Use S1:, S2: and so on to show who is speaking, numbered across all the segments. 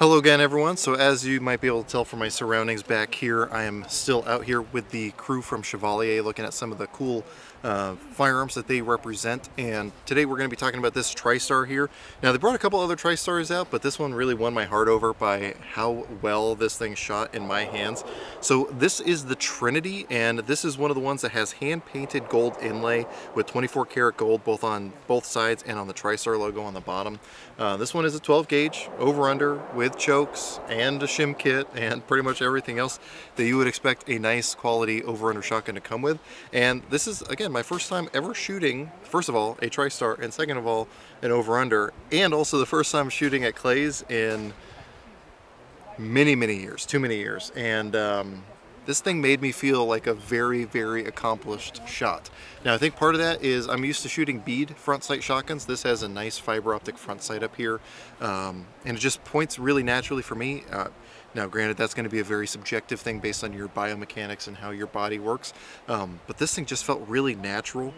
S1: Hello again, everyone. So as you might be able to tell from my surroundings back here, I am still out here with the crew from Chevalier looking at some of the cool firearms that they represent. And today we're going to be talking about this Tristar here. Now, they brought a couple other Tristars out, but this one really won my heart over by how well this thing shot in my hands. So this is the Trinity, and this is one of the ones that has hand-painted gold inlay with 24 karat gold both on both sides and on the Tristar logo on the bottom. This one is a 12 gauge over-under with chokes and a shim kit and pretty much everything else that you would expect a nice quality over-under shotgun to come with. And this is, again, my first time ever shooting, first of all, a Tristar, and second of all, an over-under, and also the first time shooting at clays in many years, too many years. And this thing made me feel like a very accomplished shot. Now, I think part of that is I'm used to shooting bead front sight shotguns. This has a nice fiber optic front sight up here, and it just points really naturally for me. Now, granted, that's going to be a very subjective thing based on your biomechanics and how your body works, but this thing just felt really natural.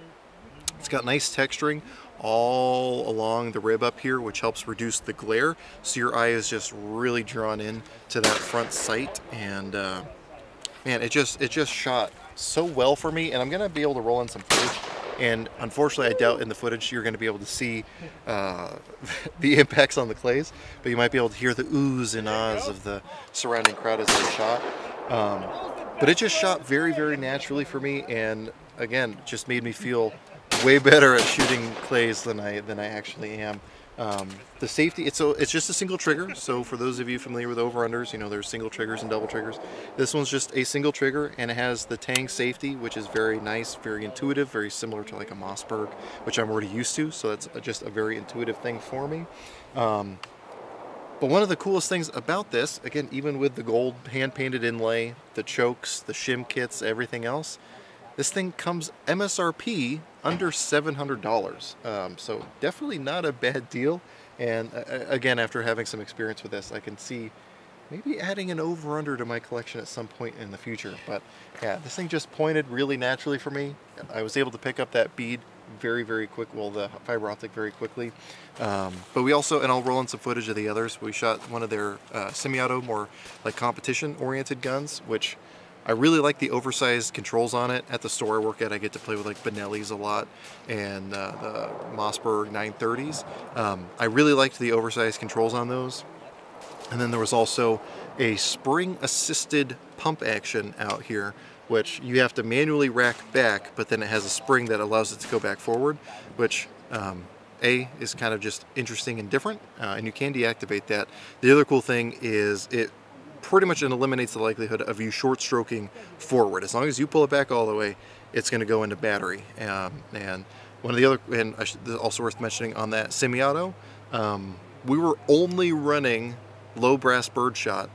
S1: It's got nice texturing all along the rib up here, which helps reduce the glare, so your eye is just really drawn in to that front sight. And man, it just shot so well for me, and I'm gonna be able to roll in some footage. And unfortunately, I doubt in the footage you're gonna be able to see the impacts on the clays, but you might be able to hear the oohs and ahs of the surrounding crowd as they shot. But it just shot very naturally for me, and again, just made me feel way better at shooting clays than I actually am. The safety, it's just a single trigger, so for those of you familiar with over-unders, you know there's single triggers and double triggers. This one's just a single trigger, and it has the Tang safety, which is very nice, very intuitive, very similar to like a Mossberg, which I'm already used to, so that's just a very intuitive thing for me. But one of the coolest things about this, again, even with the gold hand-painted inlay, the chokes, the shim kits, everything else, this thing comes MSRP under $700, so definitely not a bad deal. And again, after having some experience with this, I can see maybe adding an over-under to my collection at some point in the future. But yeah, this thing just pointed really naturally for me. I was able to pick up that bead very quick, well, the fiber optic very quickly. But we also, and I'll roll in some footage of the others, we shot one of their semi-auto, more like competition-oriented guns, which I really like the oversized controls on it. At the store I work at, I get to play with like Benelli's a lot and the Mossberg 930s. I really liked the oversized controls on those. And then there was also a spring-assisted pump action out here, which you have to manually rack back, but then it has a spring that allows it to go back forward, which is kind of just interesting and different, and you can deactivate that. The other cool thing is it pretty much eliminates the likelihood of you short stroking forward. As long as you pull it back all the way, it's going to go into battery. And one of the other, and also worth mentioning on that semi-auto, we were only running low brass birdshot,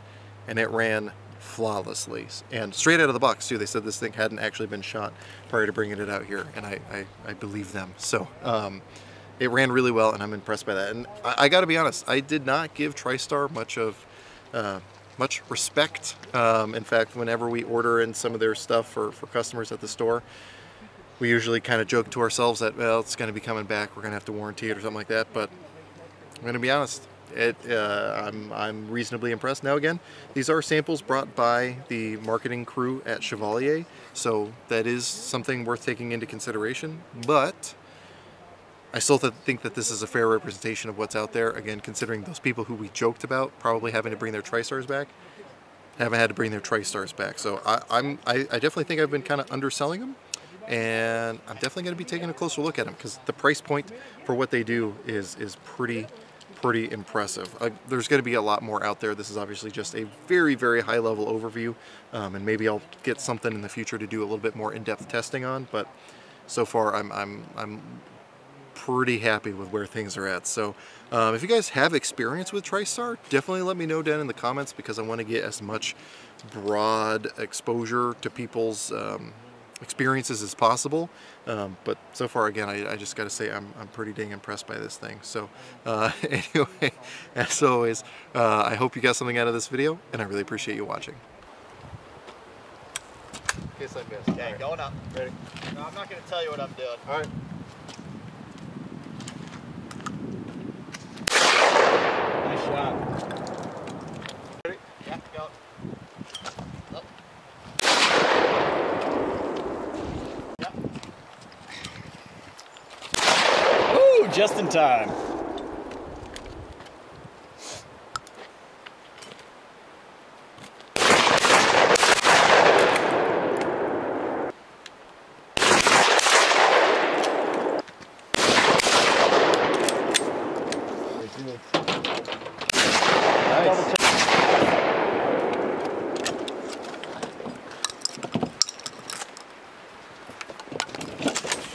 S1: and it ran flawlessly, and straight out of the box too. They said this thing hadn't actually been shot prior to bringing it out here, and I believe them. So it ran really well, and I'm impressed by that. And I got to be honest, I did not give Tristar much respect. In fact, whenever we order in some of their stuff for customers at the store, we usually kind of joke to ourselves that, well, it's going to be coming back, we're going to have to warranty it or something like that. But I'm going to be honest, I'm reasonably impressed. Now again, these are samples brought by the marketing crew at Chevalier, so that is something worth taking into consideration, but I still think that this is a fair representation of what's out there. Again, considering those people who we joked about probably having to bring their Tristars back haven't had to bring their Tristars back. So I definitely think I've been kind of underselling them, and I'm definitely going to be taking a closer look at them because the price point for what they do is pretty impressive. There's going to be a lot more out there. This is obviously just a very high level overview, and maybe I'll get something in the future to do a little bit more in-depth testing on. But so far, I'm pretty happy with where things are at. So if you guys have experience with Tristar, definitely let me know down in the comments, because I want to get as much broad exposure to people's experiences as possible. But so far, again, I just got to say I'm pretty dang impressed by this thing. So anyway, as always, I hope you got something out of this video, and I really appreciate you watching. In case I missed.
S2: Okay, right. Going up.
S1: Ready?
S2: No, I'm not going to tell you what I'm doing.
S1: All right.
S2: Nice shot.
S3: One time.
S2: Nice.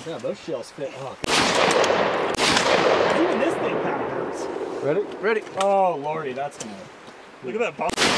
S3: Yeah, those shells fit. Oh, even this thing kind of hurts.
S1: Ready? Ready.
S3: Oh, lordy, that's gonna. Look at that bump.